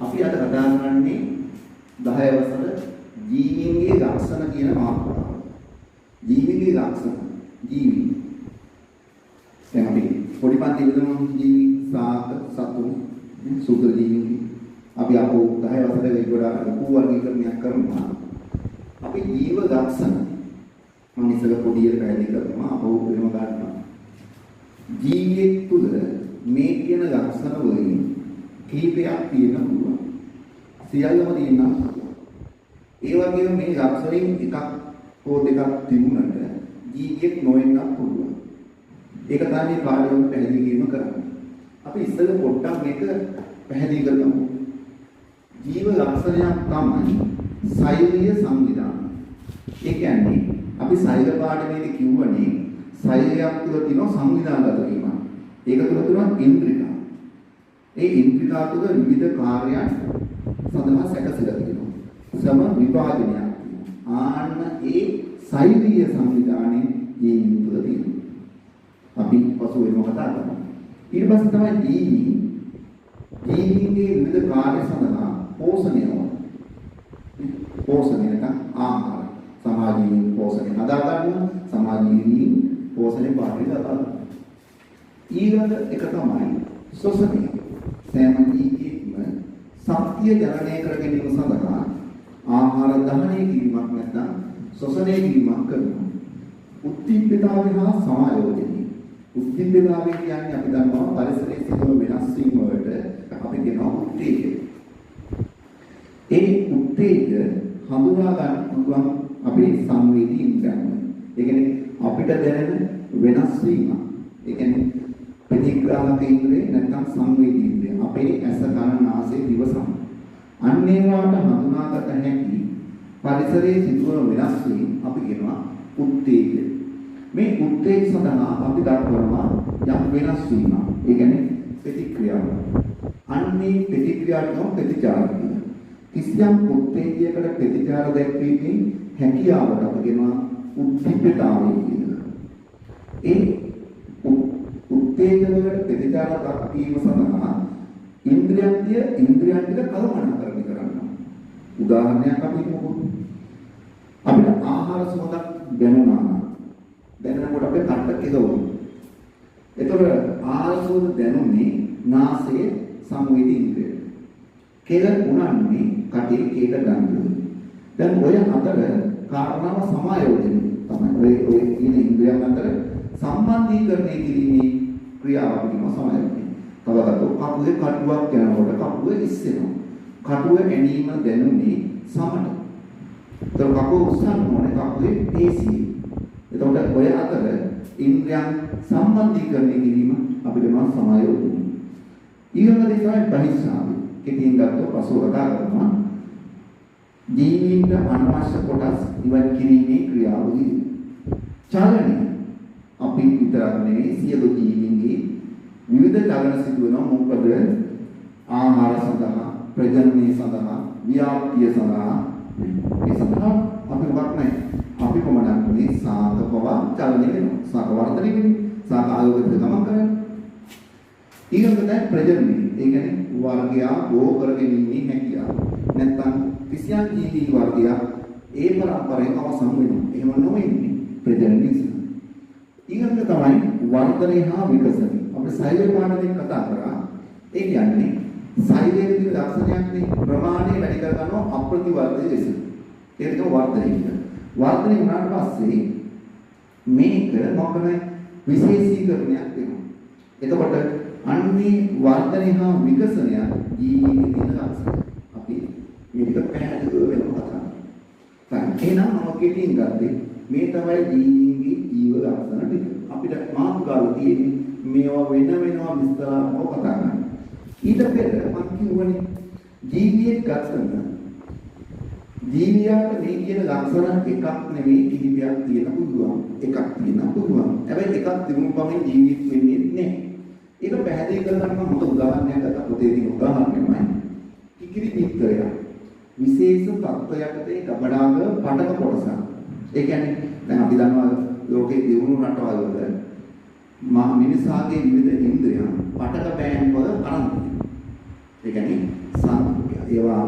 අපි අද කතා කරන්නේ 10 වසර ජීවීන්ගේ ලක්ෂණ කියන මාතෘකාව. ජීවීන්ගේ ලක්ෂණ ජීවි. දැන් අපි පොඩි පන්ති ඉඳන් ජීවි සාත සතු සූත්‍ර ජීවි අපි අපෝ 10 වසරේ ගොඩාක් ලොකු වර්ගීකරණයක් කරනවා. අපි ජීව ලක්ෂණ මම ඉස්සර පොඩියට පැහැදිලි කරනවා අපෝ වෙනම ගන්නවා. ජීවියෙක් තුළ මේ කියන ලක්ෂණ වලින් කීපයක් තියෙන පුළුවන්. සියල්ලම තියෙනවා. ඒ වගේම මේ ලක්ෂණෙන් එකක් හෝ දෙකක් තිබුණට ජීවියෙක් නොවෙන්නත් පුළුවන්. ඒක තමයි පාඩම පැහැදිලි කිරීම කරන්නේ. අපි ඉස්සෙල්ල පොඩ්ඩක් මේක පැහැදිලි කරගමු. ජීව ලක්ෂණයක් තමයි ශෛලිය සංවිධානය. ඒ කියන්නේ අපි ශෛල පාඩමේදී කිව්වනේ ශෛලයක් තුළ තියෙන සංවිධානගත වීම. ඒක තුළ තියෙන ඉන්ද්‍රිකා. ඒ ඉන්ද්‍රිකා තුළ විවිධ කාර්යයන් සඳහා සැකසීලා තියෙනවා. සම විභාජනයක් තියෙනවා. ආන්න ඒ ශෛලීය සංවිධානයේ ජීවීන් තුළ තියෙනවා. අපි පසු වෙනම කතා කරමු. ඊට පස්සේ තමයි ජීවීන්ගේ විවිධ කාර්ය සඳහා පෝෂණය ඕන. පෝෂණය නැත්නම් ආහාර. සමාජීය පෝෂණය හදා ගන්නවා. සමාජීය පෝෂණය පාඩේ ලබා ගන්නවා. ඊළඟ එක තමයි ශෝෂණය. සෑම ජීවියෙක්ම ශක්තිය ජනනය කර ගැනීම සඳහා ආහාර දහනය කිරීමක් නැත්නම් ශෝෂණය කිරීමක් කරනවා. උද්දීපිතාවය හා සමායෝජනය. උද්දීපිතාවය කියන්නේ අපි දන්නවා පරිසරයේ සිදුවන වෙනස් වීම වලට අපි කියනවා උත්තේජය. ඒ උත්තේජය හඳුනා ගන්න පුළුවන් අපේ සංවේදී ඉන්ද්‍රියන්. ඒ කියන්නේ අපිට දැනෙන වෙනස් වීම. ඒ කියන්නේ ප්‍රතිග්‍රාහක ඉන්ද්‍රිය නැත්නම් සංවේදී ඉන්ද්‍රිය. අපේ ඇස කන නාසය දිව සම. අන්න ඒවාට හඳුනාගත හැකි පරිසරයේ සිදුවන වෙනස් වීම අපි කියනවා උත්තේජය. මේ උත්තේජ සඳහා අපි දක්වනවා යම් වෙනස් වීමක්. ඒ කියන්නේ ප්‍රතික්‍රියාව. අන්නේ ප්‍රතික්‍රියාවට ප්‍රතිචාර කියනවා. කිසියම් උත්තේජයකට ප්‍රතිචාර දැක්වීමේ හැකියාවට අපි කියනවා උද්දීපිතාවය කියලා. ඒ උත්තේජවලට ප්‍රතිචාර දක්වීම සඳහා ඉන්ද්‍රියන් ටික කළමනාකරණය කරනවා. උදාහරණයක් අපි හිතමු. අපිට ආහාර සුවඳක් දැනුණා. දැනෙනකොට අපේ කටට කෙලවුණා. ඒතර ආහාර සුවඳ දැනුනේ නාසයේ සංවේදී ඉන්ද්‍රිය. කෙල උනන්නේ කටේ කේක ගන්නවා. දැන් ඔය අතර කාරණාව සමායෝජනය තමයි. ඔය කියන ඉන්ද්‍රියන් අතර සම්බන්ධීකරණය කිරීමේ ක්‍රියාව අපිට සමායෝජනය. තවකට කපුවේ කටුවක් යනකොට කපුවේ ඉස්සෙනවා. කටුව ඇනීම දැනුනේ සමට. ඒතර කපුව උස්සන්න ඕනේ කපුවේ පේශිය. එතකොට ඔය අතර ඉන්ද්‍රියන් සම්බන්ධීකරණය කිරීම අපිට සමායෝජනය. ඊළඟ දේ තමයි බහිස්සාව. කෙටියෙන් ගත්තොත් පසුව කතා කරනවා. ජීවීන්ට අනවශ්‍ය කොටස් ඉවත් කිරීමේ ක්‍රියාවලිය. චලනය අපි විතරක් නෙවෙයි සියලු ජීවීන්ගේ විවිධ චලන සිදුවන මොකද ආහාර සඳහා, ප්‍රජනනය සඳහා, ව්‍යාප්තිය සඳහා ඒ සඳහා අපි වක් නැහැ. අපි කොමඩක් මේ සාකපව චලනය වෙනවා. සාක වර්ධනය වෙනවා. සාක ආයෝගිත ගමන් කරනවා. ඊළඟට ප්‍රජනනය. ඒ කියන්නේ වර්ගයා බෝ කරගෙනීමේ හැකියාව. නැත්නම් කිසියම් ජීවි වර්ගයක් ඒ පරම්පරාවෙන් අවසන් වෙනවා. එහෙම නොවෙන්නේ ප්‍රජනනය. ඊළඟට තමයි වර්ධනය හා විකසනය. අපි සෛල පාඩමෙන් කතා කරා. ඒ කියන්නේ සෛලයේ විදිහට ලක්ෂණයක්නේ ප්‍රමාණය වැඩි කර ගන්නවා අප්‍රතිවර්ධී ලෙස. ඒක තමයි වර්ධනය කියන්නේ. වර්ධනය වුණාට පස්සේ මේක මොකද විශේෂීකරණයක් වෙනවා. එතකොට අන්නේ වර්ධනය හා විකසනය ජීවිතයේ තියෙන ලක්ෂණ. අපි මේක පැහැදිලිව වෙනවා කතා. එහෙනම් මම කෙටියෙන් ගත්තේ මේ තමයි ජීවීන්ගේ ජීව ලක්ෂණ ටික. අපිට මාතෘකාව තියෙන්නේ මේවා වෙනම විස්තරව කතා කරන්න. ඊට පෙර මම කියවනේ ජීවියෙක් ගත්තම ජීවියාට මේ කියන ලක්ෂණ එකක් නෙවෙයි කිහිපයක් තියෙන පුළුවන්. එකක් තියෙන පුළුවන්. හැබැයි එකක් තිබුණු පමණ ජීවිත වෙන්නේ නැහැ. ඒක පැහැදිලි කරගන්න මම හොඳ උදාහරණයක් ගත්තා. පොතේ තියෙන උදාහරණයමයි. කිකිරි මිත්‍රය විශේෂ තත්ත්වයකදී ගබඩාග පඩක කොටසක්. ඒ කියන්නේ දැන් අපි දන්නවා ලෝකේ දියුණු රටවල් වල මිනිසාගේ විවිධ ඉන්ද්‍රියන් පටක බෑන් වල අරන් තියෙනවා. ඒ කියන්නේ ඒවා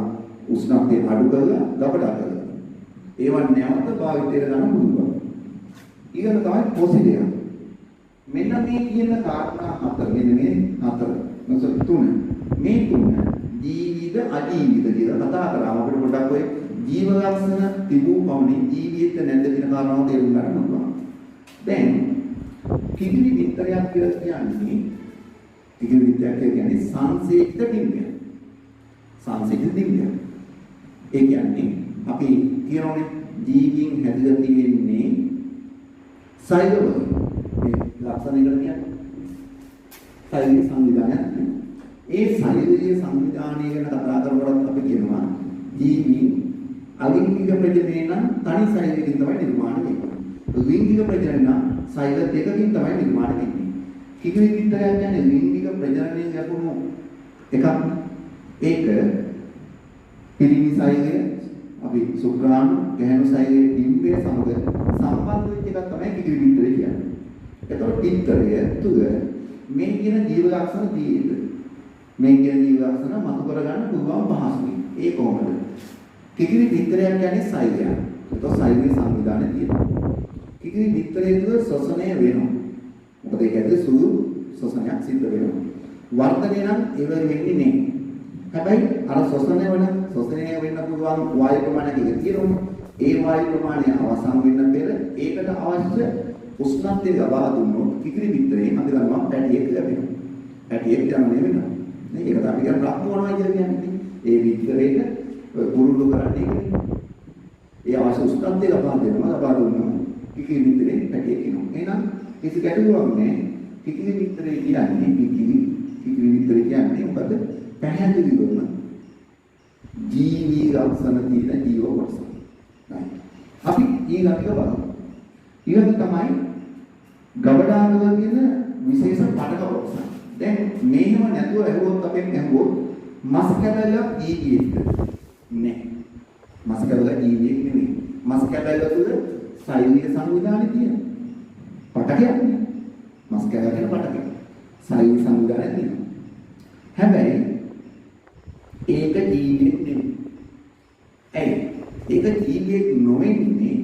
උෂ්ණත්වය අඩු කරලා ගබඩා කරලා. ඒවා නැවත භාවිතයට ගන්න පුළුවන්. ඊළඟ තමයි පොසිඩියා. මෙන්න මේ කියන කාරණා හතර මෙන්න මේ හතර. නැසොත් තුන. මේ තුන ජීවිත අජීවිත කියලා කතා කරා. අපිට පොඩ්ඩක් ඔය ජීව ලක්ෂණ තිබූ පමණින් ජීවිත නැද්ද කියන කාරණාව තේරුම් ගන්න පුළුවන්. දැන් කිකිලි විතරයක් කියලා කියන්නේ කිකිලි විතරයක් කියන්නේ සංසේචිත ඩිම්බය. සංසේචිත ඩිම්බය. ඒ කියන්නේ අපි කියනෝනේ ජීවීන් හැදලා තියෙන්නේ සෛලවල. ඒ ලක්ෂණ ඉගෙන ගන්න. සෛල සංවිධානයක්. ඒ සෛලීය සංවිධානය ගැන කතා කරනකොට අපි කියනවා ජීවීන් අලිංගික ප්‍රජනනය නම් තනි සෛලයකින් තමයි නිර්මාණය වෙන්නේ. ලිංගික ප්‍රජනනය නම් සෛල දෙකකින් තමයි නිර්මාණය වෙන්නේ. කිකිලි විතරයක් කියන්නේ ලිංගික ප්‍රජනනයෙන් ලැබුණු එකක්. ඒක පිළිමි සෛලය අපි සුක්‍රාණු ගැහණු සෛලයේ ඩිම්බය සමග සම්බන්ධ වෙච්ච එකක් තමයි කිකිලි විතරය කියන්නේ. ඒතකොට පිටරය තුල මේ කියන ජීව ලක්ෂණ තියෙද මේ කියන ජීව ලක්ෂණ මතු කරගන්න පුළුවන් පහසුයි. ඒ කොහොමද? කිකිලි විතරයක් කියන්නේ සෛලයක්. ඒතකොට සෛලයේ සංවිධානය තියෙනවා. කිකිලි විතරයේ තුල ශ්වසනය වෙනවා. මොකද ඒක ඇතුලේ සුළු ශ්වසනයක් සිද්ධ වෙනවා. වර්ධනය නම් ඒ වෙන්නේ නැහැ. හැබැයි අර ශ්වසනය වෙන්න පුළුවන් වායු ප්‍රමාණයක් එක තියෙනවා. ඒ වායු ප්‍රමාණය අවසන් වෙන්න පෙර ඒකට අවශ්‍ය උෂ්ණත්වය ලබා දුන්නොත් කිකිලි විතරේ අපි ගන්නවා පැටියෙක් ලැබෙනවා. පැටියෙක් යන්නේ වෙනවා. නේ ඒක තමයි කියන රක්මවනවා කියලා කියන්නේ. ඒ විතරේක පුරුදු කරන්නේ කියන්නේ. ඒ අවශ්‍ය උෂ්ණත්වය ලබා දුන්නා කිකිලි විතරේ පැටියෙක් වෙනවා. එහෙනම් කිසි ගැටලුවක් නැහැ. කිකිලි විතරේ කියන්නේ කිකිලි විතරේ කියන්නේ මොකද? පැහැදිලිවම ජීවී ලක්ෂණ තියෙන ජීව කොටස. අපි ඊළඟට බලමු. ඊළඟ තමයි ගබඩාවල තියෙන විශේෂ පටක කොටස. දැන් මේව නැතුව ඇහුවොත් අපෙන් ඇහුවොත් මස් කැබැල්ලක් ජීවියෙක්ද? නෑ. මස් කැබැල්ල ජීවියෙක් නෙමෙයි. මස් කැබැල්ල තුළ සෛලික සංවිධානය තියෙනවා. පටකයක් නේ. මස් කැබැල්ල කියන පටකයක්. සෛලික සංවිධානය තියෙනවා. හැබැයි ඒක ජීවියෙක් නෙමෙයි. ඇයි? ඒක ජීවියෙක් නොවෙන්නේ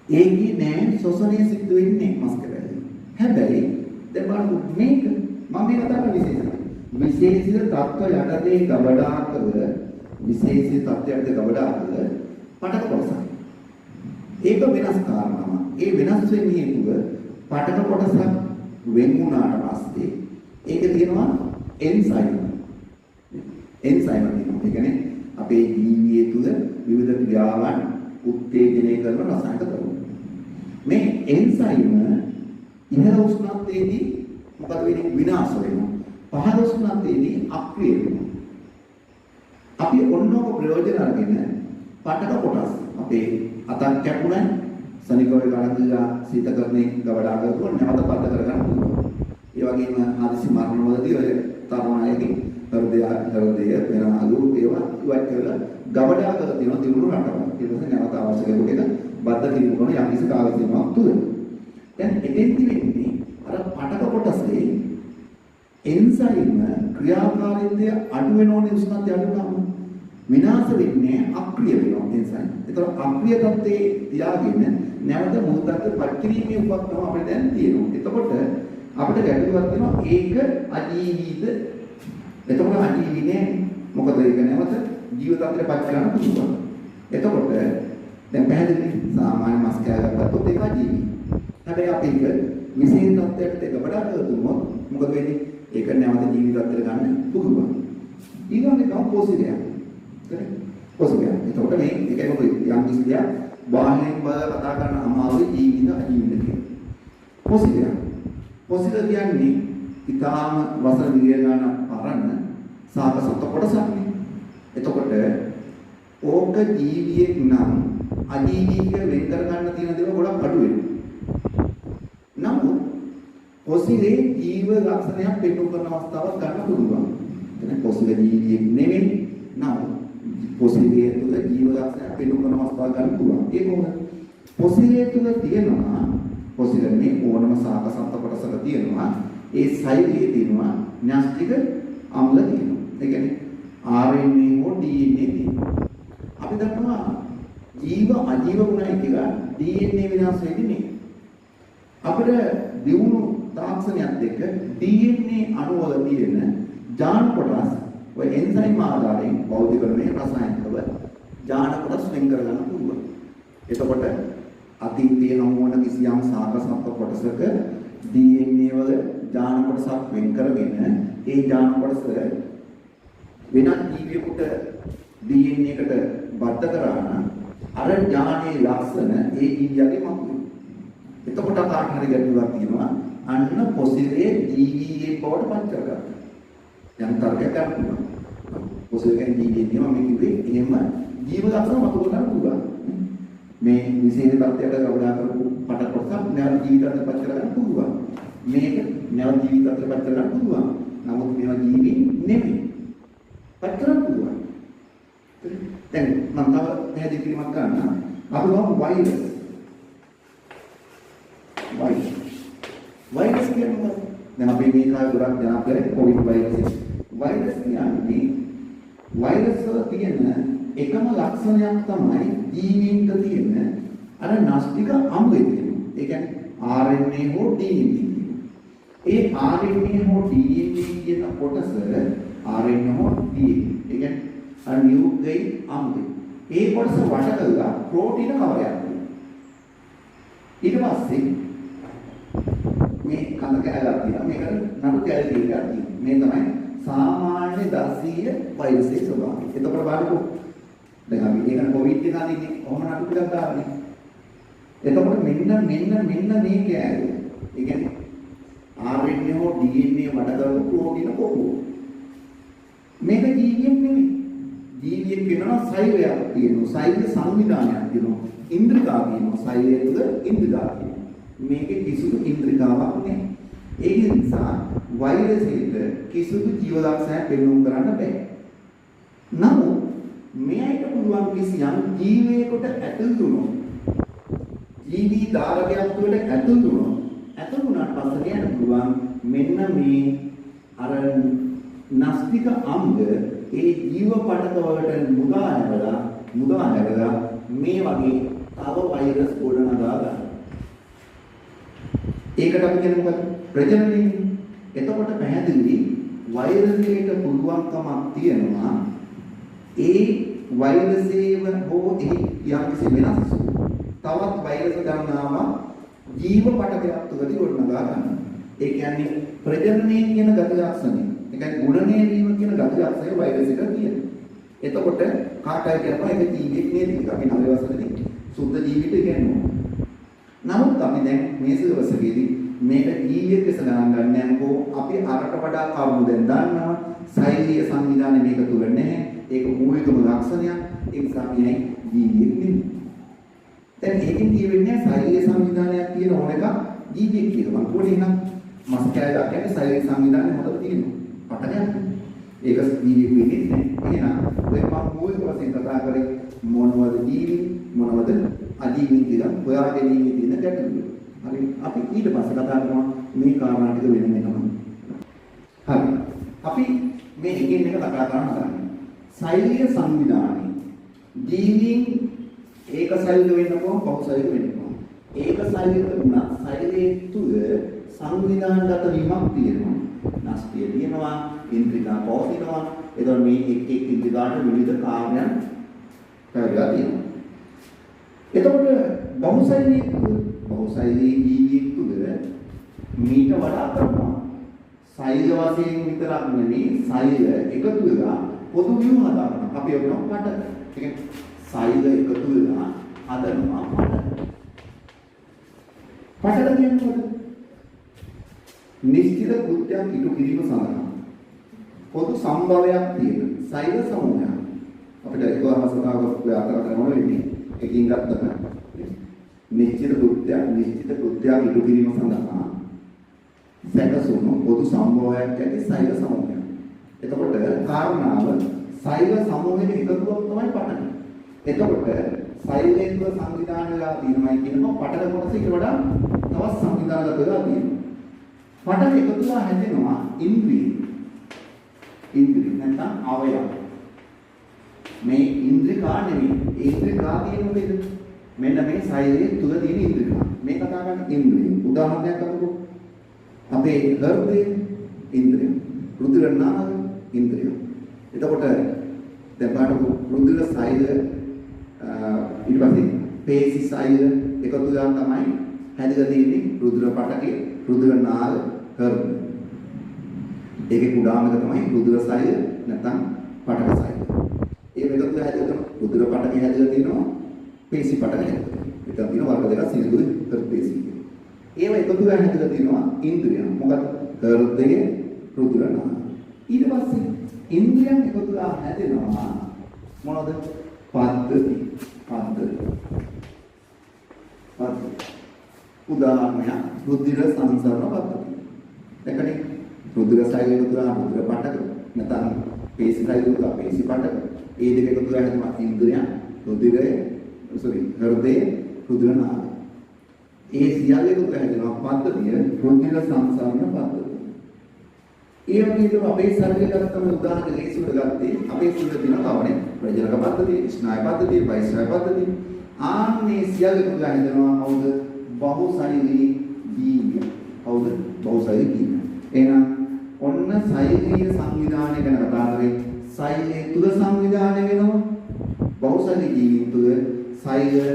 ඒකේ නෑ ශ්වසනය සිද්ධ වෙන්නේ මස් කැබැල්ල. හැබැයි දැන් බලන්න මේක මම මේ කතා කරන විශේෂිත තත්ත්ව යටතේ ගබඩා කර විශේෂිත තත්ත්වයකට ගබඩා කර පටක කොටසක්. ඒක වෙනස් කාරණාවක්. ඒ වෙනස් වෙන්නේ හේතුව පටක කොටසක් වෙන් වුණාට පස්සේ ඒක තියෙනවා එන්සයිම්. එන්සයිම් තියෙනවා. ඒ කියන්නේ අපේ ජීවිතය තුළ විවිධ ක්‍රියාවන් උත්තේජනය කරන රසායනික ද්‍රව්‍ය. මේ එන්සයිම් ඉහළ උෂ්ණත්වයේදී මොකද වෙන්නේ? විනාශ වෙනවා. පහළ උෂ්ණත්වයේදී අක්‍රිය වෙනවා. අපි ඔන්නෝක ප්‍රයෝජන අරගෙන පටක කොටස් අපේ අතක් කැපුණා සනිකෝය ගණන්ලා සීතකරණේ ගවඩා කරපුවා නැවත පද කරගන්න පුළුවන්. ඒ වගේම හදිසි මරණවලදී ඔය තරුණයෙක්ගේ හෘදය වෙනාලු ඒවා ඉවත් කරලා ගවඩා කරලා තියෙනවා දිනුණු රටවල්. ඊට පස්සේ නැවත අවශ්‍ය කෙනෙකුට ඒක බද්ධ කිරීම කරන යම් කිසි කාල සීමාවක් තුල. දැන් එතෙන්දි වෙන්නේ අර පටක කොටසේ එන්සයිම් ක්‍රියාකාරීත්වය අඩු වෙනෝනේ උෂ්ණත්වය අඩු වුණාම විනාශ වෙන්නේ අක්‍රිය වෙනවා එන්සයිම්. ඒතර අක්‍රිය තත්ත්වයේ තියාගෙන නැවත මොහොතකට පරික්‍රීමේ උපක්‍රම අපිට දැන් තියෙනවා. එතකොට අපිට ගැටලුවක් තියෙනවා ඒක අජීවීද? එතකොට අජීවී නෑ. මොකද ඒක නැවත ජීව තත්ත්වයට පත් කරන්න පුළුවන්. එතකොට දැන් පැහැදිලි සාමාන්‍ය මස් කෑල්ලක් ගත්තොත් ඒක අජීවී. හැබැයි අපි ඒක විශේෂ තත්ත්වයකට ගබඩා කරගත්තොත් මොකද වෙන්නේ? ඒක නැවත ජීවිත තත්ත්වයට ගන්න පුළුවන්. ඊළඟට තමයි පොසිඩියා. හරි? පොසිඩියා. එතකොට මේ ඒකයි මොකද යම් කිසි දෙයක් බාහිරින් බලලා කතා කරන අමාරුයි ජීවිත අජීවිත කියලා. පොසිඩියා. පොසිඩියා කියන්නේ ඊටාම වසර මිලියන ගණන් පරණ සාපසත්ව කොටසක්. එතකොට ඕක ජීවියෙක් නම් අජීවීක වෙන් කර ගන්න තියෙන දේවල් ගොඩක් අඩු වෙනවා. නමුත් පොසිලේ ජීව ලක්ෂණයක් පෙන්නු කරන අවස්ථාවක් ගන්න පුළුවන්. එතන පොසිල ජීවියෙක් නෙමෙයි. නමුත් පොසිලේ තුල ජීව ලක්ෂණයක් පෙන්නු කරන අවස්ථාවක් ගන්න පුළුවන්. ඒක මොකද? පොසිලේ තුල තියෙනවා පොසිලනේ ඕනම සාපසත්ව කොටසක තියෙනවා. ඒ සෛලයේ තියෙනවා න්‍යෂ්ටික අම්ල තියෙනවා. ඒ කියන්නේ RNA හෝ DNA තියෙනවා. අපි දන්නවා ජීව අජීව ගුණයි කියලා DNA විනාශ වෙන්නේ. අපිට දියුණු තාක්ෂණයත් එක්ක DNA අණුවල තියෙන ජාන කොටස් ඔය එන්සයිම් ආධාරයෙන් බෞද්ධකරණයේ රසායනිකව ජාන කොටස් වෙන් කරගන්න පුළුවන්. එතකොට අතීතයේ නමුවන කිසියම් සාකසත්ව කොටසක DNA වල ජාන කොටසක් වෙන් කරගෙන ඒ ජාන කොටස වෙනත් ජීවියෙකුට DNA එකට බද්ධ කරා නම් අර ඥානයේ ලක්ෂණ ඒ ජීවියගේ මතුවේ. එතකොට කාට හරි ගැටලුවක් තියෙනවා අන්න පොසිලේ ජීවියේ බවට පත් කරගන්න. යම් තර්කයක් ගන්නවා. පොසිලෙන් ජීවියේ මම කිව්වේ එහෙම ජීව ලක්ෂණ මතු කරගන්න පුළුවන්. මේ විශේෂ තත්ත්වයට ගවඩා කරපු පට කොටසක් නැවත ජීවිතයට පත් කරගන්න පුළුවන්. මේක නැවත ජීවිතයට පත් කරගන්න පුළුවන්. නමුත් මේවා ජීවි නෙමෙයි. පත් කරන්න පුළුවන්. දැන් මම තව පැහැදිලි කිරීමක් ගන්නම්. අපි ගමු වෛරස්. වෛරස් කියන්නේ දැන් අපි මේ කාලේ ගොඩක් ජනප්‍රිය කොවිඩ් වෛරස්. වෛරස් කියන්නේ වෛරස් වල තියෙන එකම ලක්ෂණයක් තමයි ජීවීන්ට තියෙන අර නාස්තික අමුවේ තියෙනවා. ඒ කියන්නේ RNA හෝ DNA. ඒ RNA හෝ DNA කියන කොටස RNA හෝ DNA. ඒ කියන්නේ අර නියුක්ලියිඩ් අමුවේ. ඒ කොටස වට කරලා ප්‍රෝටීන කවරයක් තියෙනවා. ඊට පස්සේ මේ කඳ කැලක් තියෙනවා. මේක නඩු කැලේ තියෙනවා. මේ තමයි සාමාන්‍ය දර්ශීය වෛරසයේ ස්වභාවය. එතකොට බලන්න දැන් අපි ඒක කොවිඩ් එක හදින්නේ කොහොම නඩු ටිකක් දාන්නේ. එතකොට මෙන්න මේ කෑල්ල. ඒ කියන්නේ RNA හෝ DNA වඩ කරපු ප්‍රෝටීන කොටුව. මේක ජීවියෙක් නෙමෙයි. ජීවියෙක් වෙනවා සෛලයක් තියෙනවා. සෛල සංවිධානයක් තියෙනවා. ඉන්ද්‍රිකා තියෙනවා. සෛලය තුළ ඉන්ද්‍රිකා තියෙනවා. මේකේ කිසිදු ඉන්ද්‍රිකාවක් නැහැ. ඒ නිසා වෛරසෙට කිසිදු ජීව ලක්ෂණයක් පෙන්වන්න කරන්න බෑ. නමුත් මෙයට පුළුවන් කිසියම් ජීවයකට ඇතුල් වුණොත් ජීවි ධාරකයක් තුළට ඇතුල් වුණාට පස්සේ කියන්න පුළුවන් මෙන්න මේ අර නාස්තික අංග ඒ ජීව පටක වලට මුදා හැරලා මේ වගේ තව වෛරස් ගොඩනගා ගන්න. ඒකට අපි කියන්නේ ප්‍රජනනය. එතකොට පැහැදිලි වෛරසයකට පුළුවන්කමක් තියෙනවා ඒ වෛරසයව හෝ ඒ යම්කිසි වෙනස් තවත් වෛරස ගණනාවක් ජීව පටකයක් තුළදී ගොඩනගා ගන්න. ඒ කියන්නේ ප්‍රජනනය කියන ගති ලක්ෂණය. ඒ කියන්නේ ගුණණය වීම කියන ගති ලක්ෂණය වෛරසයක තියෙනවා. එතකොට කාටයි කියනවා ඒක ජීවියෙක් නේද? අපි නව වසරේදී සුද්ධ ජීවිත කියනවා. නමුත් අපි දැන් මේ සිලබසකේදී මේක ජීවියෙක් ලෙස ගණන් ගන්න යනකෝ අපි අරට වඩා කරුණු දැන් දන්නවා. සෛලීය සංවිධානය මේක තුල නැහැ. ඒක මූලිකම ලක්ෂණයක්. ඒ නිසා කියන්නේ ජීවියෙක් නෙමෙයි. දැන් ඒකෙන් කියවෙන්නේ සෛලීය සංවිධානයක් තියෙන ඕන එක ජීවියෙක් කියලා. මම පොඩි නම් මස් කෑල්ලක් කියන්නේ සෛලීය සංවිධානය හොතට තියෙනවා. පටනයක්. ඒක ජීවියෙක් වෙන්නේ නැහැ. එහෙනම් ඔය මම මූලික වශයෙන් කතා කරේ මොනවද ජීවි මොනවද අජීවි කියලා ඔයාගේ ජීවිතේ තියෙන ගැටලුව. හරි අපි ඊට පස්සේ කතා කරනවා මේ කාරණා ටික වෙනම. හරි. අපි මේ එකින් එක කතා කරනවා. සෛලීය සංවිධානය ජීවීන් ඒක සෛලික වෙන්න පුළුවන් බහු සෛලික වෙන්න පුළුවන්. ඒක සෛලික වුණා සෛලයේ තුල සංවිධානගත වීමක් තියෙනවා. නාස්තිය තියෙනවා, ඉන්ද්‍රිකා පවතිනවා. එතකොට මේ එක් ඉන්ද්‍රිකාට විවිධ කාර්යයන් කරලා තියෙනවා. එතකොට බහුසෛලී ජීවියෙක් තුල මීට වඩා කරනවා. සෛල වශයෙන් විතරක් නෙමෙයි සෛල එකතු වෙලා පොදු ව්‍යුහ හදාගන්න. අපි කියනවා පට. ඒ කියන්නේ සෛල එකතු වෙලා හදනවා පට. පටල කියන්නේ නිශ්චිත කෘත්‍යයක් ඉටු කිරීම සඳහා පොදු සම්භවයක් තියෙන සෛල සමූහයක්. අපිට ඒක අවස්ථාවක අතර කරනවා වෙන්නේ. එකින් ගත්තම නිශ්චිත කෘත්‍යයක් ඉටු කිරීම සඳහා සැකසුණු පොදු සම්භවයක් ඇති සෛල සමූහයක්. එතකොට කාරණාව සෛල සමූහයක එකතුවක් තමයි පටල. එතකොට සෛලයේ තුල සංවිධානය වෙලා තියෙනවා කියනකොට පටල කොටස ඊට වඩා තවත් සංවිධානගත වෙලා තියෙනවා. පටල එකතුලා හැදෙනවා ඉන්ද්‍රිය. ඉන්ද්‍රිය නැත්නම් අවයව. මේ ඉන්ද්‍රිකා නෙමෙයි. ඉන්ද්‍රිකා කියන්නේ මොකද? මෙන්න මේ ශරීරයේ තුල තියෙන ඉන්ද්‍රිකා. මේ කතා කරන්නේ ඉන්ද්‍රිය. උදාහරණයක් ගමුකෝ. අපේ හෘදයේ ඉන්ද්‍රිය. රුධිර නාళ ඉන්ද්‍රිය. එතකොට දැන් බලන්න රුධිර ශරීර ඊට පස්සේ පේශි ශරීර එකතු වෙලා තමයි හැදලා තියෙන්නේ රුධිර පටකේ රුධිර නාళ හෘද. ඒකේ කුඩාම එක තමයි රුධිර ශරීර නැත්නම් පටක ශරීර. ඒ වෙනකොට හැදෙන රුධිර පටකේ හැදලා තියෙනවා පේශි පටක හැදලා. ඒක තියෙන වර්ග දෙකක් සිදුවේ හෘද පේශි. ඒව එකතු වෙලා හැදලා තියෙනවා ඉන්ද්‍රිය. මොකද හෘදයේ රුධිර නාళ. ඊට පස්සේ ඉන්ද්‍රියන් එකතු වෙලා හැදෙනවා මොනවද? පද්ධති. උදාහරණයක් රුධිර සංසරණ පද්ධතිය. එකනේ රුධිර ශරීරය තුළ රුධිර පටක නැත්නම් පේශි ශරීරය තුළ පේශි පටක ඒ දෙක එකතු වෙලා හැදෙනවා ඉන්ද්‍රියන් හෘදයේ රුධිර නාళ. ඒ සියල්ල එකතු වෙලා හැදෙනවා පද්ධතිය රුධිර සංසරණ පද්ධතිය. ඒ වගේම අපේ ශරීරය ගත්තම උදාහරණ ලේසියට ගත්තේ අපේ ශරීරය තියෙන කවනේ ප්‍රජනක පද්ධතිය, ස්නායු පද්ධතිය, වෛශ්‍රය පද්ධතිය. ආන්නේ සියල්ල එකතු වෙලා හැදෙනවා කවුද? බහුශරීරී ජීවිය. කවුද? බහුශරීරී ජීවිය. එහෙනම් ඔන්න ශරීරීය සංවිධානය ගැන කතා කරේ. ශරීරයේ තුල සංවිධානය වෙනවා. බහුශරීරී ජීවීන් තුල ශරීර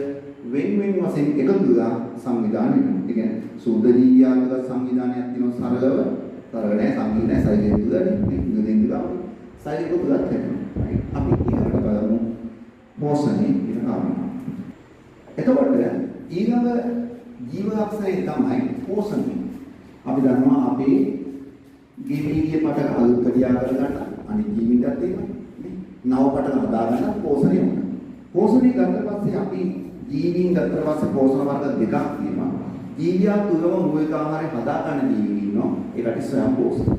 වෙන වශයෙන් එකතු වෙලා සංවිධානය වෙනවා. ඒ කියන්නේ සුද්ධ ජීවියාත්මක සංවිධානයක් තියෙනවා සරලව. සරල නැහැ සංකීර්ණ නැහැ ශරීරයේ තුලනේ. මේ දෙන්නවා. ශරීරය තුලත් වෙනවා. අපි ඊළඟට බලමු පෝෂණය කියන කාරණා. එතකොට ඊළඟ ජීවලක්ෂණය තමයි පෝෂණය. අපි දන්නවා අපේ ජීවීය පටක අලුත්කඩියා කරගන්න අනිත් ජීවිතයක් තියෙනවා. නව පටක හදාගන්න පෝෂණය වෙනවා. පෝෂණය ගත්ත පස්සේ අපි ජීවීන් ගත්ත පස්සේ පෝෂණ වර්ග දෙකක් තියෙනවා. ජීවියා තුලම මූලික ආහාරය හදාගන්න ජීවීන් ඉන්නවා. ඒකට ස්වයං පෝෂණ.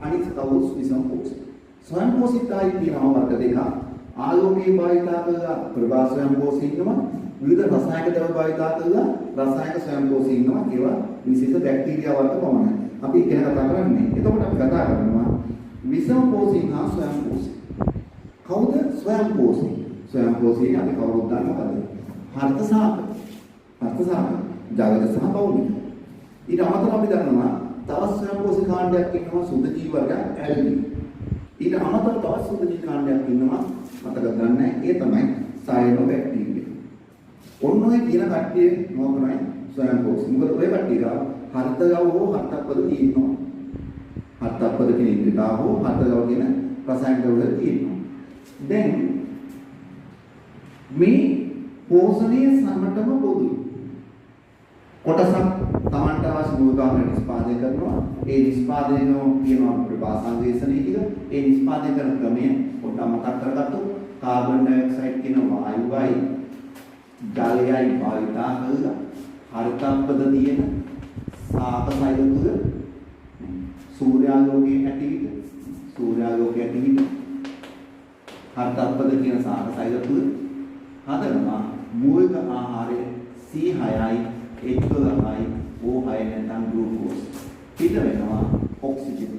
අනිත් කවුරුස් විසම් පෝෂණ. ස්වයං පෝෂිතයි තියෙනවා වර්ග දෙකක්. ආලෝකයේ භාවිතා කරලා ප්‍රභා ස්වයං පෝෂී ඉන්නවා. විවිධ රසායනික ද්‍රව්‍ය භාවිතා කරලා රසායනික ස්වයං පෝෂී ඉන්නවා. ඒවා විශේෂ බැක්ටීරියා වර්ග පමණයි. අපි ඉගෙන කතා කරන්නේ. එතකොට අපි කතා කරනවා විසම පෝෂී හා ස්වයං පෝෂී. කවුද ස්වයං පෝෂී? ස්වයං පෝෂී අපි කවුරුත් දන්නවද? හර්ථසාක. ජාගත සහ බෞද්ධ. ඊට අමතරව අපි දන්නවා තවත් ස්වයං පෝෂී කාණ්ඩයක් ඉන්නවා සුද්ධ ජීව වර්ග ඇල්ගී. ඊට අමතරව තවත් සුද්ධ ජීව කාණ්ඩයක් ඉන්නවා මතක ගන්න. ඒ තමයි සයනෝබැක්ටීරියා. ඔන්න ඔය කියන කට්ටිය මොකක්මයි ස්වයං පෝෂී. මොකද ඔය කට්ටිය ගාව හර්ථගව හෝ හර්ථපද තියෙනවා. හර්ථපද කියන ඉන්ද්‍රිකා හෝ හර්ථගව කියන රසායනික ද්‍රව්‍ය තියෙනවා. දැන් මේ පෝෂණයේ සමටම පොදුයි. කොටසක් Tamanට අවශ්‍ය මූලිකාංග නිෂ්පාදනය කරනවා. ඒ නිෂ්පාදනයෝ කියනවා ප්‍රභා සංවේෂණය කියලා. ඒ නිෂ්පාදනය කරන ක්‍රමය පොඩ්ඩක් මතක් කරගත්තොත් කාබන් ඩයොක්සයිඩ් කියන වායුවයි ජලයයි භාවිතා කරලා හරිතප්පද තියෙන සාපසයිල තුල සූර්යාලෝකයේ ඇතිවිද හරිතප්පද කියන සාපසයිල තුල හදනවා මූලික ආහාරය C6යි H12යි O6 නැත්නම් ග්ලූකෝස් පිට වෙනවා ඔක්සිජන්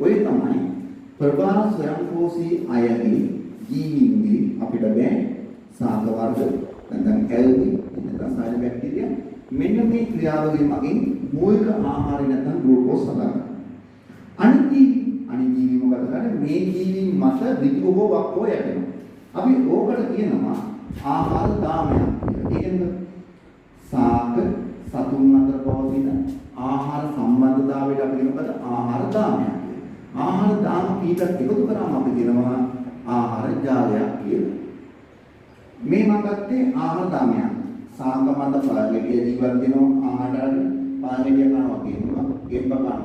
ඔය තමයි ප්‍රභා ස්වයංපෝෂී අයගේ ජීවීන්ගේ අපිට බෑ සාක වර්ග නැත්නම් ඇල්ගී නැත්නම් සායන බැක්ටීරියා මෙන්න මේ ක්‍රියාවලිය මගින් මූලික ආහාරය නැත්නම් ග්ලූකෝස් හදාගන්න. අනිත් ජීවි මොකද කරන්නේ? මේ ජීවීන් මත ඍජුව හෝ වක්‍රව යටෙනවා. අපි ඕකට කියනවා ආහාර දාමයක් කියලා. ඒ කියන්නේ සාක සතුන් අතර පවතින ආහාර සම්බන්ධතාවයට අපි කියනකොට ආහාර දාමයක් කියලා. ආහාර දාම කීපයක් එකතු කරාම අපි කියනවා ආහාර ජාලයක් කියලා. මේ මම ගත්තේ ආහාර දාමයක්. සාක මත පාරමිතිය ජීවත් වෙනවා ආහාර පාරමිතිය කරනවා කියනවා. ගෙම්බ කරනවා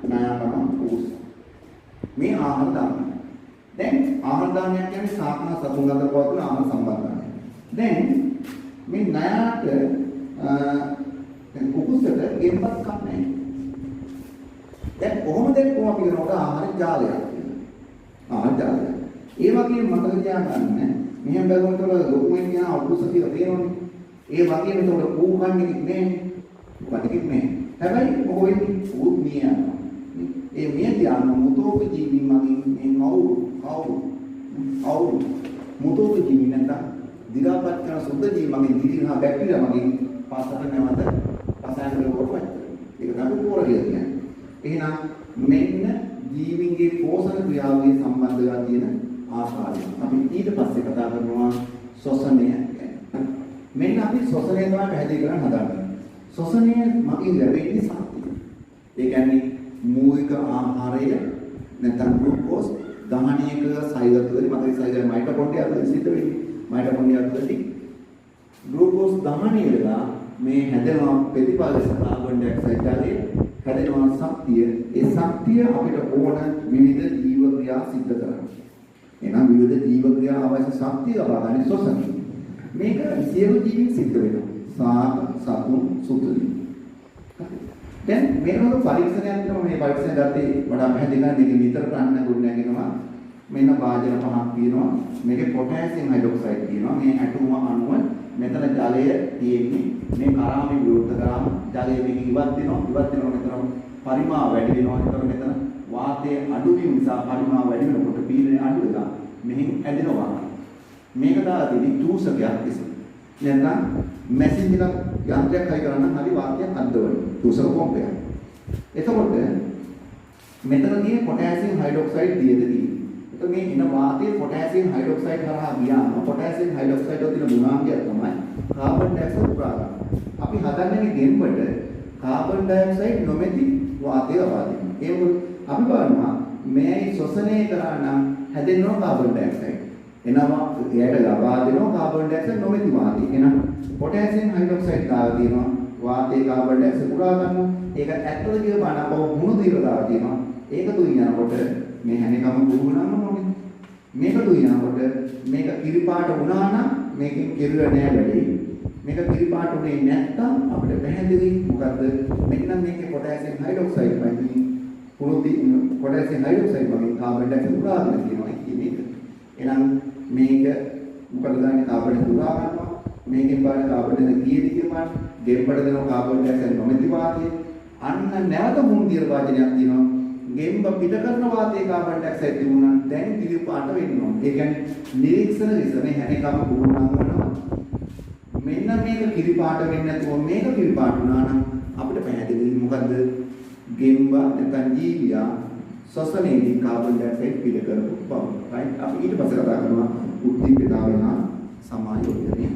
ණය කරනවා කුස්. මේ ආහාර දාමය. දැන් ආහාර දාමයක් කියන්නේ සාක සතුන් අතර පවතින ආහාර සම්බන්ධතාවය. දැන් මේ ණයට දැන් කුකුසට ගෙම්බක් කන්නේ. දැන් කොහොමද අපි කරනකොට ආහාර ජාලයක් කියලා. ආහාර ජාලය. ඒ වගේම මතක තියාගන්න මෙහෙම බැලුවොත් ලොකුෙන් කියන අකුස කියලා තියෙනවනේ. ඒ වගේම එතකොට ඌ කන්නේ නැහැ. කටකින් නැහැ. හැබැයි මොකෝ වෙන්නේ? ඌත් මිය යනවා. ඒ මේ ධ්‍යාන මුතෝක ජීවි මගින් මේ මුතෝක ජීවි නැත්නම් දිරාපත් කරන සුද්ධ ජීවි මගින් දිරිනා බැක්ටීරියා මගින් පාසට නැවත රසායනික රෝග වලට. ඒක තමයි පොරලිය කියන්නේ. එහෙනම් මෙන්න ජීවින්ගේ පෝෂණ ක්‍රියාවේ සම්බන්ධව තියෙන ආකාරය. අපි ඊට පස්සේ කතා කරනවා ශ්වසනය ගැන. මෙන්න අපි ශ්වසනය තමයි පැහැදිලි කරන්න හදන්නේ. ශ්වසනය මගින් ලැබෙන්නේ ශක්තිය. ඒ කියන්නේ මූලික ආහාරය නැත්නම් ග්ලූකෝස් දහනයක සෛලතුලදී මතක සෛලය මයිටොකොන්ඩ්‍රියා තුළ සිද්ධ වෙන්නේ. මයිටොකොන්ඩ්‍රියා තුළදී ග්ලූකෝස් දහනය වෙලා මේ හැදෙනවා ප්‍රතිපාදක කාබන් ඩයොක්සයිඩ් ජලයේ හැදෙනවා ශක්තිය. ඒ ශක්තිය අපිට ඕන විවිධ ජීව ක්‍රියා සිද්ධ කරන්න. එහෙනම් විවිධ ජීව ක්‍රියා අවශ්‍ය ශක්තිය ලබා ගන්න ශ්වසනය. මේක සියලු ජීවීන් සිද්ධ වෙනවා. සාප, සතුන්, සුතුනි. දැන් මේනොත් පරීක්ෂණයක් කරනවා. මේ පරීක්ෂණ ගත්තේ වඩා පැහැදිලි කරන්න මේක විතර ගන්න ගුණ නැගෙනවා. මෙන්න වාජන පහක් තියෙනවා. මේකේ පොටෑසියම් හයිඩ්‍රොක්සයිඩ් තියෙනවා. මේ ඇටෝම අණුව මෙතන ජලය තියෙන්නේ. මේ කරාමේ විරුද්ධ කරාම ජලය මේක ඉවත් වෙනවා. මෙතන පරිමාව වැඩි වෙනවා. ඒතකොට මෙතන වාතයේ අඩු වීම නිසා පරිමාව වැඩි වෙනකොට පීඩනය අඩු වෙනවා. මෙහින් ඇදෙනවා. මේක දාදී චූසකයක් කිසිම. නැත්නම් මැෂින් එකක් යන්ත්‍රයක් හයි කරන්න හරි වාතයක් අද්දවන චූසක පොම්පයක්. එතකොට මෙතනදී පොටෑසියම් හයිඩ්‍රොක්සයිඩ් දියදදී. එතකොට මේ ඉන වාතයේ පොටෑසියම් හයිඩ්‍රොක්සයිඩ් කරා ගියාම පොටෑසියම් හයිඩ්‍රොක්සයිඩ් වල තියෙන ගුණාංගය තමයි කාබන් ඩයොක්සයිඩ් පුරා ගන්න. අපි හදන්නේ මේ ගෙම්බට කාබන් ඩයොක්සයිඩ් නොමැති වාතය ලබා දෙන්න. ඒ මොකද අපි බලනවා මේ ශ්වසනය කරා නම් හැදෙනවා කාබන් ඩයොක්සයිඩ්. එනවා එයාට ලබා දෙනවා කාබන් ඩයොක්සයිඩ් නොමැති වාතය. එහෙනම් පොටෑසියම් හයිඩ්‍රොක්සයිඩ් දාලා තියෙනවා වාතයේ කාබන් ඩයොක්සයිඩ් පුරා ගන්නවා. ඒක ඇත්තද කියලා බලනකොට මුණු දීලා දාලා තියෙනවා. ඒක දුයි යනකොට මේ හැමකම දුවනම මොකද? මේක දුයි යනකොට මේක කිරිපාට වුණා නම් මේකෙන් කිරුව නෑ වැඩි. මේක කිරිපාට උනේ නැත්තම් අපිට පැහැදිලි මොකද්ද? මෙන්න මේකේ පොටෑසියම් හයිඩ්‍රොක්සයිඩ් වලින් පොටෑසියම් හයිඩ්‍රොක්සයිඩ් වලින් කාබන් ඩයොක්සයිඩ් පුරා ගන්න කියනවා කියන්නේ. එහෙනම් මේක මොකද ගන්නේ කාබන් පුරා ගන්නවා. මේකෙන් බලන කාබන් ඩයොක්සයිඩ් කීයද කියලා ගෙම්බට දෙනවා කාබන් ඩයොක්සයිඩ් නොමැති වාතය. අන්න නැවත මුන්දිර වාදනයක් තියෙනවා. ගෙම්බ පිට කරන වාතයේ කාබන් ඩයොක්සයිඩ් තිබුණා දැන් කිරි පාට වෙනවා. ඒ කියන්නේ නිරීක්ෂණ විසනේ හැමකම පුරුණම් කරනවා. මෙන්න මේක කිරි පාට වෙන්නේ නැතුව මේක කිරි පාට වුණා නම් අපිට පැහැදිලි මොකද්ද? ගෙම්බ නැත්නම් ජීවියා ශ්වසනයේදී කාබන් ඩයොක්සයිඩ් පිට කරපු බව. රයිට්. අපි ඊට පස්සේ කතා කරනවා උද්දීපිතාව හා සමායෝජනය.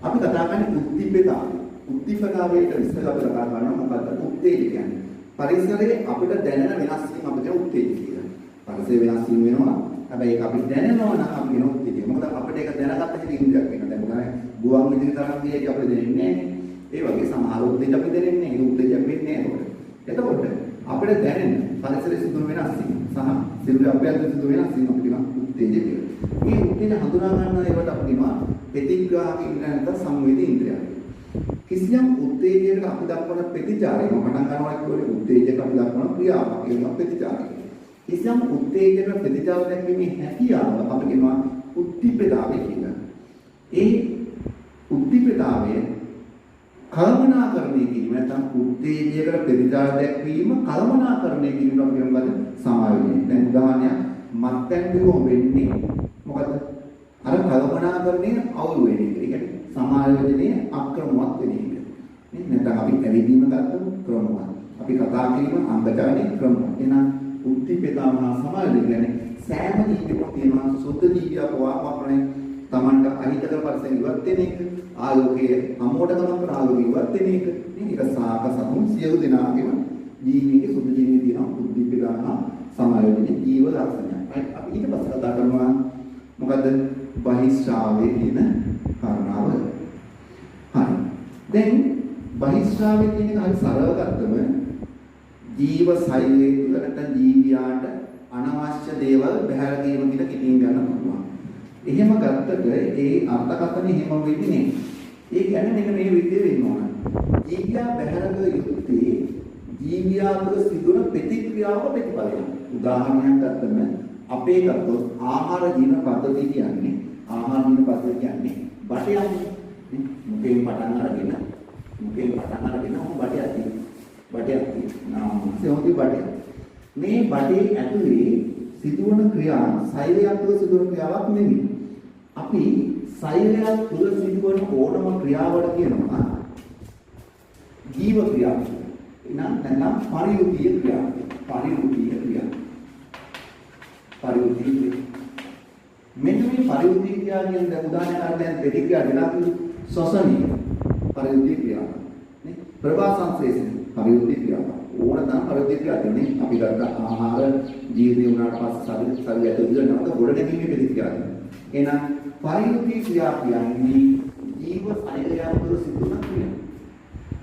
අපි කතා කරන්නේ උද්දීපිතාව. උද්දීපිතාවේට විස්තර අපි කතා කරනවා මොකද්ද? උත්තේජ කියන්නේ. පරිසරයේ අපිට දැනෙන වෙනස් වීම අපිට උත්තේජ කියලා. පරිසරයේ වෙනස් වීම වෙනවා. හැබැයි ඒක අපි දැනෙනවා නම් අපි කියන උත්තේජය. මොකද අපිට ඒක දැනගත්ත හැටි ඉන්ද්‍රියක් වෙනවා. දැන් මොකද ගුවන් විදුලි තරංග දිහා අපිට දැනෙන්නේ නැහැ. ඒ වගේ සමහර උත්තේජ අපිට දැනෙන්නේ නැහැ. ඒ උත්තේජයක් වෙන්නේ නැහැ. එතකොට අපිට දැනෙන පරිසරයේ සිදුවන වෙනස් වීම සහ සිදුවන අභ්‍යන්තර සිදුවන වෙනස් වීම අපි කියන උත්තේජ කියලා. මේ උත්තේජ හඳුනා ගන්නවා ඒවට අපි කියනවා ප්‍රතිග්‍රාහක ඉන්ද්‍රිය නැත්නම් සංවේදී ඉන්ද්‍රිය. කිසියම් උත්තේජයකට අපි දක්වන ප්‍රතිචාරය පටන් ගන්නවා කියන්නේ උත්තේජයක අපි දක්වන ක්‍රියාවක් කියන ප්‍රතිචාරය. කිසියම් උත්තේජයක ප්‍රතිචාර දැක්වීමේ හැකියාව අපි කියනවා උද්දීපිතාවය කියලා. ඒ උද්දීපිතාවය කල්පනාකරණය කිරීම නැත්නම් උත්තේජයකට ප්‍රතිචාර දැක්වීම කල්පනාකරණය කිරීම අපි කියනවා සමායෝජනය. දැන් උදාහරණයක් මත්පැන් බිව්වොත් වෙන්නේ මොකද? අර කල්පනාකරණය අවුල් වෙන එක. ඒ කියන්නේ සමායෝජනයේ අක්‍රමවත් වෙන එක. නැත්නම් අපි ඇවිදීම ගත්තොත් ක්‍රමවත්. අපි කතා කිරීම අංගචාරණේ ක්‍රමවත්. එහෙනම් උද්දීපිතාව හා සමායෝජනය කියන්නේ සෑම ජීවිතයකම තියෙන සුද්ධ ජීවියා පවාපරණය තමන්ට අහිතකර පරිසරයෙන් ඉවත් වෙන එක. ආලෝකයේ අමෝඩකමක් කරන ආලෝකය ඉවත් වෙන එක. මේක සාක සතුන් සියලු දෙනාගේම ජීවිතයේ සුද්ධ ජීවිතය තියෙන උද්දීපිතාව හා සමායෝජනයේ ජීව ලක්ෂණය. අපි ඊට පස්සේ කතා කරනවා මොකද්ද? බහිස්රාවයේ කියන කාරණාව. හරි. දැන් බහිස්රාවයේ කියන එක හරි සරලව ගත්තම ජීව සෛලයේ තුල නැත්නම් ජීවියාට අනවශ්‍ය දේවල් බැහැර දීම කියලා කිටින් ගන්න පුළුවන්. එහෙම ගත්තට ඒ අර්ථකථනය එහෙම වෙන්නේ නෑ. ඒ කියන්නේ මෙන්න මේ විදිහේ වෙන්න ඕන. ජීවියා බැහැරක යුත්තේ ජීවියා තුළ සිදුවන ප්‍රතික්‍රියාව ප්‍රතිඵලයක්. උදාහරණයක් ගත්තම අපේ ගත්තොත් ආහාර ජීන පද්ධතිය කියන්නේ බටයක්. මුකෙන් පටන් අරගෙන ඔහොම බටයක් තියෙනවා. නාමයෙන් බටයක්. මේ බඩේ ඇතුලේ සිදුවන ක්‍රියා සෛලයක් තුළ සිදුවන ක්‍රියාවක් නෙමෙයි. අපි සෛලයක් තුළ සිදුවන ඕනම ක්‍රියාවට කියනවා ජීව ක්‍රියාව. නැත්නම් පරිවෘත්තීය ක්‍රියාව. පරිවෘත්තීය ක්‍රියාව. පරිවෘත්තීය ක්‍රියාව. මෙන්න මේ පරිවෘත්තීය ක්‍රියාව කියන උදාහරණයක් දැන් ප්‍රතික්‍රියා දෙනවා ශ්වසනීය පරිවෘත්තීය ක්‍රියාව. නේ? ප්‍රවාහ සංශ්ලේෂණ පරිවෘත්තීය ක්‍රියාව. ඕන නම් පරිවෘත්තීය ක්‍රියාව තියෙන්නේ. අපි ගත්ත ආහාර ජීර්ණය වුණාට පස්සේ ශරීරය ඇතුළේ නැවත ගොඩනැගීමේ ප්‍රතික්‍රියාව. එහෙනම් පරිවෘත්තීය ක්‍රියාව කියන්නේ ජීව සෛලයක් තුළ සිදුවන ක්‍රියාව.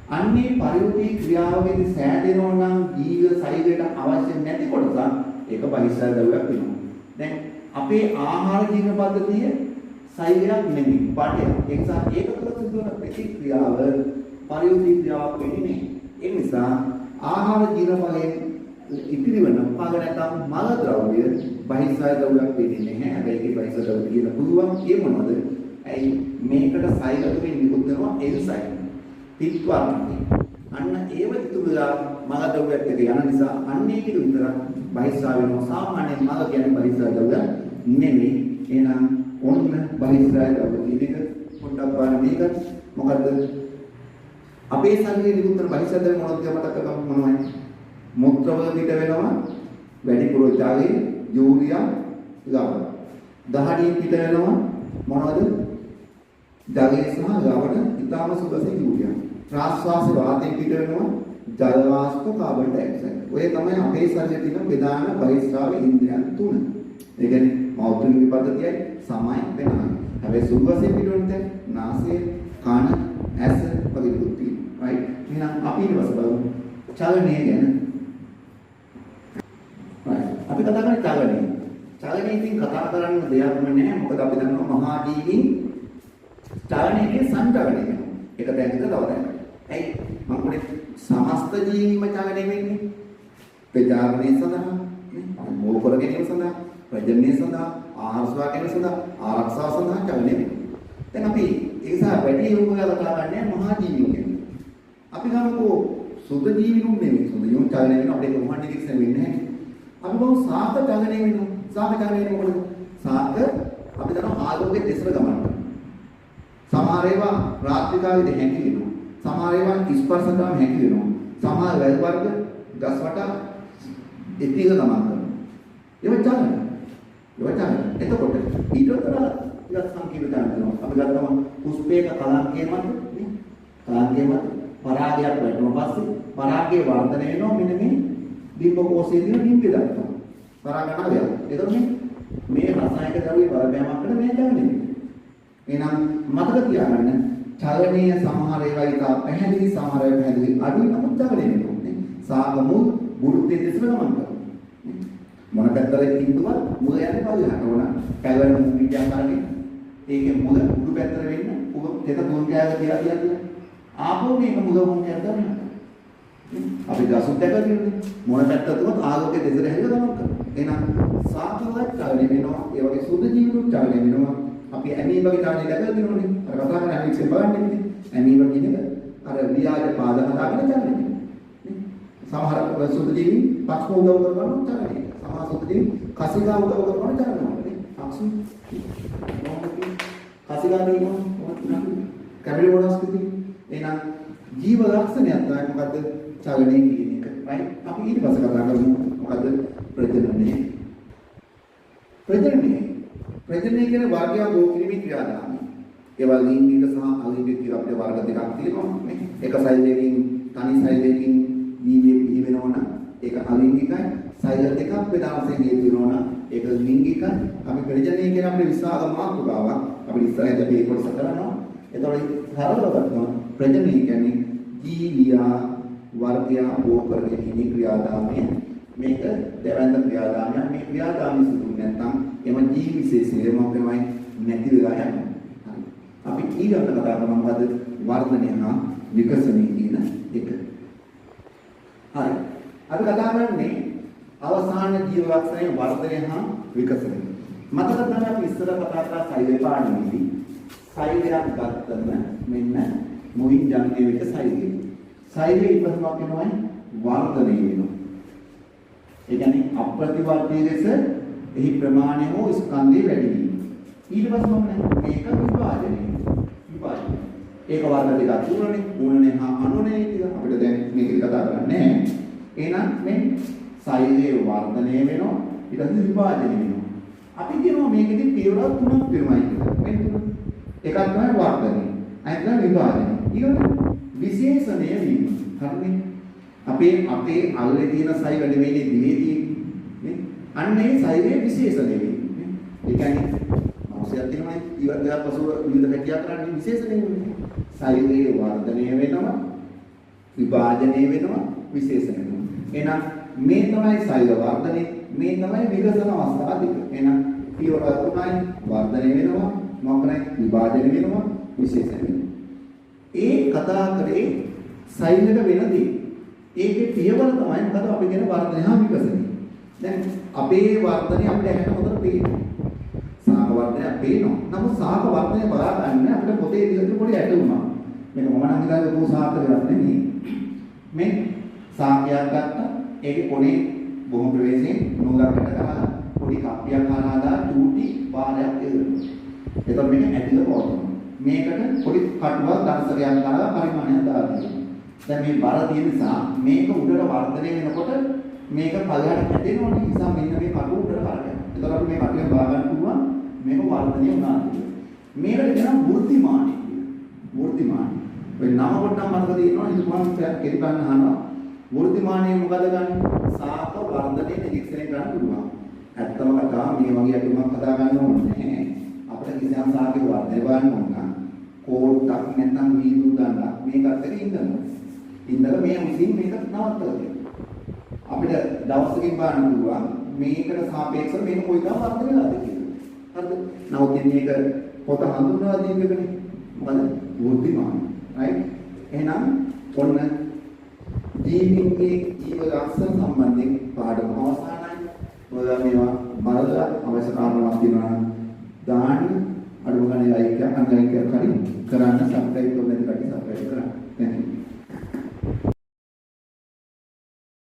අන්නේ පරිවෘත්තීය ක්‍රියාවේදී සෑදෙනවා නම් ජීව සෛලයට අවශ්‍ය නැති කොටස ඒක බහිස්සාර දරුවක් වෙනවා. දැන් අපේ ආහාර ජීවන පද්ධතිය සෛලයක් නෙමෙයි පාඩයක්. ඒ නිසා ඒක තුළ සිදුවන ප්‍රතික්‍රියාව පරිවෘත්තීය ක්‍රියාවක් වෙන්නේ නැහැ. ඒ නිසා ආහාර ජීවනවලේ ඉතිරි වෙන පාග නැත්නම් මල ද්‍රව්‍ය බහිස්සාර ද්‍රව්‍යයක් වෙන්නේ නැහැ. හැබැයි ඒක බහිස්සාර ද්‍රව්‍ය කියන පුළුවන් ඒ මොනවද? ඇයි මේකට සෛල තුලින් නිකුත් වෙනවා එන්සයිම්. පිටවර්ණේ. අන්න ඒව ඉතුරුලා මල ද්‍රව්‍යත් එක්ක යන නිසා අන්න ඒක විතරක් බහිස්සාර වෙනවා. සාමාන්‍යයෙන් මල කියන්නේ බහිස්සාර ද්‍රව්‍ය නෙමෙයි. එහෙනම් ඔන්න බහිස්සාර ද්‍රව්‍ය කියන එක පොඩ්ඩක් බලන්න මේක මොකද්ද? අපේ ශරීරයේ නිකුත් වෙන බහිස්සාර ද්‍රව්‍ය මොනවද කියලා මතක කරගන්න මොනවද? මුත්‍රාවල පිට වෙනවා වැඩිපුර ඉතාලේ යූරියා ගවන. දහඩියෙන් පිට වෙනවා මොනවද? ජලය සහ ගවන ඉතාම සුබසේ යූරියා. ප්‍රාශ්වාස වාතයෙන් පිට වෙනවා ජල වාෂ්ප කාබන් ඩයොක්සයිඩ්. ඔය තමයි අපේ ශරීරයේ තියෙන ප්‍රධාන බහිස්රාව ඉන්ද්‍රියන් තුන. ඒ කියන්නේ මෞර්තික පද්ධතියයි සමයි වෙනවා. හැබැයි සුබ වශයෙන් පිට වෙන නාසය, කන, ඇස වගේ දුක් තියෙනවා. right? එහෙනම් අපි ඊට පස්සේ බලමු චලනය ගැන. අපි කතා කරන්නේ චලනය. චලනය ඉතින් කතා කරන්න දෙයක්ම නැහැ. මොකද අපි දන්නවා මහා ජීවීන් චලනයේ සංචලනය වෙනවා. එක තැනක තව තැනක. ඇයි? මම පොඩි සමස්ත ජීවීන්ම චලනය වෙන්නේ. ප්‍රජාවරණය සඳහා, මෝහ කර ගැනීම සඳහා, ප්‍රජනනය සඳහා, ආහාර සොයා ගැනීම සඳහා, ආරක්ෂාව සඳහා චලනය වෙනවා. දැන් අපි ඒ නිසා වැඩි යොමු කරලා කතා කරන්නේ මහා ජීවීන් ගැන. අපි ගමුකෝ සුද්ධ ජීවීන් නෙමෙයි. සුද්ධ ජීවීන් චලනය වෙනවා. අපේ මොහොන් නිරීක්ෂණය වෙන්නේ නැහැ. අපි බහුව සාක චලනය වෙනවා. සාක චලනය වෙන්නේ මොකද? සාක අපි දන්නවා ආලෝකයේ දෙසර ගමන් කරනවා. සමහර ඒවා රාත්‍රිකාවේදී හැකි වෙනවා. සමහර ඒවා ස්පර්ශ කරාම හැකි වෙනවා. සමහර වැල් වර්ග ගස් වටා එතික ගමන් කරනවා. ඒවා චලන. එතකොට ඊට වඩා ටිකක් සංකීර්ණ දැනෙනවා. අපි ගත්තම පුෂ්පයක කලංකේ මත නේ. කලංකේ මත පරාගයක් වැටුණා පස්සේ පරාගයේ වර්ධනය වෙනවා මෙන්න මේ බිම්බ කෝෂයේ තියෙන බිම්බය දක්වා. පරාගනාවය. එතකොට මේ රසායනික ද්‍රව්‍ය බලපෑමක් කරන මේ චලනය. එහෙනම් මතක තියාගන්න චලනීය සමහර ඒවා ඉතා පැහැදිලි සමහර ඒවා පැහැදිලි අඩුයි නමුත් චලනය වෙනවා නේ. සාගමු බුරුත්තේ දෙසර ගමන් කරනවා. මොන පැත්තට කිව්වද මුල යන්නේ පල්ලෙහාට ඕන. පැවැර මුවිඩියා කරන්නේ. ඒකේ මුල උඩු පැත්තට වෙන්න උග දෙක තුන් ගෑව තියා කියන්නේ. ආපහු මේක මුල වුන් කරගන්න. අපි ගසුත් දැකලා තියෙන්නේ මොන පැත්තටවත් ආලෝකයේ දෙසර හැරිලා ගමන් කරනවා. එහෙනම් සාතුවත් චලනය වෙනවා. ඒ වගේ සුද්ධ ජීවිතුත් චලනය වෙනවා. අපි ඇමීබගේ චලනය දැකලා තියෙනවනේ. අර කතා කරන්නේ ඇමීබ්ස් බලන්නේ නේ. ඇමීබ කියන එක අර ව්‍යාජ පාද හදාගෙන චලනය වෙනවා. සමහර සුද්ධ ජීවි පක්ෂ උදව් කරනවා චලනය. සමහර සුද්ධ ජීවි කසිකා උදව් කරනවා චලනය. පක්ෂ කසිකා දිනනවා කැමිලි මොනස්කති. එහෙනම් ජීව ලක්ෂණයක් තමයි මොකද්ද? චලනය කියන එක. right? අපි ඊට පස්සේ කතා කරමු මොකද්ද? ප්‍රජනනය. ප්‍රජනනය කියන වර්ගය ගෝක්‍රීමේ ක්‍රියාදාමය. ඒවා ලිංගික සහ අලිංගික කියලා අපිට වර්ග දෙකක් තියෙනවා නේ. එක සෛලයකින් තනි සෛලයකින් ජීවිතය බිහි වෙනවා නම් ඒක අලිංගිකයි. සෛල දෙකක් බෙදාගෙන හේතු වෙනවා නම් ඒක ලිංගිකයි. අපි ප්‍රජනනය කියන අපේ විශාල මාතෘකාවක් අපිට ඉස්සරහට අපි ඒක කොටස කරනවා. එතකොට සරලව ගන්නවා ප්‍රජනනය කියන්නේ ජීවියා වර්ගය බෝ කරගෙන ඉන්නේ ක්‍රියාදාමය. මේක දෙවැන්ද ක්‍රියාදාමයක්. මේ ක්‍රියාදාමය සිදු නැත්නම් එම ජීව විශේෂය මොකක්මයි නැති වෙලා යනවා. හරි. අපි ඊළඟට කතා කරමු මොකද? වර්ධනය හා විකසනය කියන එක. හරි. අපි කතා කරන්නේ අවසාන ජීව ලක්ෂණය වර්ධනය හා විකසනය. මතක තබන්න අපි ඉස්සර කතා කරා සෛල පාඩමේදී සෛලයක් ගත්තම මෙන්න මුවින් ජනනය වෙච්ච සෛලය. සෛලයේ ඉපස්මක් වෙනවයි වර්ධනය වෙනවා. ඒ කියන්නේ අප්‍රතිවර්තී ලෙස එහි ප්‍රමාණය හෝ ස්කන්ධය වැඩි වීම. ඊට පස්සේ මොකද මේක විභාජනය. ඒක වර්ග දෙකක් තුනනේ ගුණනේ හා අනුනේ කියලා අපිට දැන් මේක කතා කරන්නේ නැහැ. එහෙනම් මේ සෛලයේ වර්ධනය වෙනවා ඊට පස්සේ විභාජනය වෙනවා. අපි කියනවා මේකෙදි පියවර තුනක් වෙනවායි කියලා. මේ තුන. එකක් තමයි වර්ධනය. අනිත් තමයි විභාජනය. ඊළඟ විශේෂණය වීම. හරිනේ. අපේ අල්ලේ තියෙන සෛල නෙවෙයි දිවේ තියෙන්නේ. අන්න ඒ සෛලයේ විශේෂණය වීම. ඒ කියන්නේ අවශ්‍යයක් තියෙනවා ඉවත් දෙකක් පසුව විවිධ හැකියාව කරන්නේ විශේෂණය වෙන්නේ. සෛලයේ වර්ධනය වෙනවා විභාජනය වෙනවා විශේෂණය වෙනවා. එහෙනම් මේ තමයි සෛල වර්ධනය මේ තමයි විකසන අවස්ථාව දෙක. එහෙනම් පියවර තුනයි වර්ධනය වෙනවා මොකක්ද විභාජනය වෙනවා විශේෂණය වෙනවා. ඒ කතා කරේ සෛලක වෙනදී ඒකේ පියවර තමයි මොකද අපි කියන වර්ධනය හා විකසනය. දැන් අපේ වර්ධනය අපිට ඇහැට හොඳට පේනවා. සාක වර්ධනය පේනවා. නමුත් සාක වර්ධනය බලා ගන්න අපිට පොතේ දිගට පොඩි ඇට වුණා. මේක මම නම් හිතාගෙන පො සාක කරලා නෙමෙයි. මේ සාකයක් ගත්තා. ඒකේ කොනේ බොහොම ප්‍රවේශයෙන් නෝගකට ගහලා පොඩි කප්පියක් හරහා චූටි වාරයක් එල්ලනවා. එතකොට මේක ඇටිල පොවනවා. මේකට පොඩි කටුවක් දර්ශකයක් දාලා පරිමාණයක් දාලා දැන් මේ බර තියෙන නිසා මේක උඩට වර්ධනය වෙනකොට මේක පල්ලයට හැදෙනවනේ. නිසා මෙන්න මේ කටුව උඩට කරගෙන. එතකොට අපි මේ කටුවෙන් බා ගන්න පුළුවන් මේක වර්ධනය වුණා කියලා. මේකට කියනවා වෘත්තිමානයි කියලා. වෘත්තිමානයි. ඔය නම කොට නම් මතක තියෙනවා ඉතින් කෙලිපන්න අහනවා. වෘත්තිමානයේ මොකද ගන්න? සාක වර්ධනයේ නිරීක්ෂණය කරන්න පුළුවන්. ඇත්තම කතාව මේ වගේ අතුමක් හදා ගන්න ඕනේ නැහැ. අපිට කිසියම් සාකේ වර්ධනය බලන්න ඕන නම් කෝට්ටක් නැත්නම් වීදුරු දාන්න මේකත් එක්ක ඉඳනවා. ඉඳලා මේ උසින් මේක නවත්තලා දෙනවා. අපිට දවසකින් බලන්න පුළුවන් මේකට සාපේක්ෂව මේක කොයිතරම් වර්ධනය වෙලාද කියලා. හරිද? නමුත් මේක පොත හඳුන්වලා දීපෙකනේ. මොකද වෘත්තිමාන. right? එහෙනම් ඔන්න ජීවිතයේ ජීව ලක්ෂණ සම්බන්ධයෙන්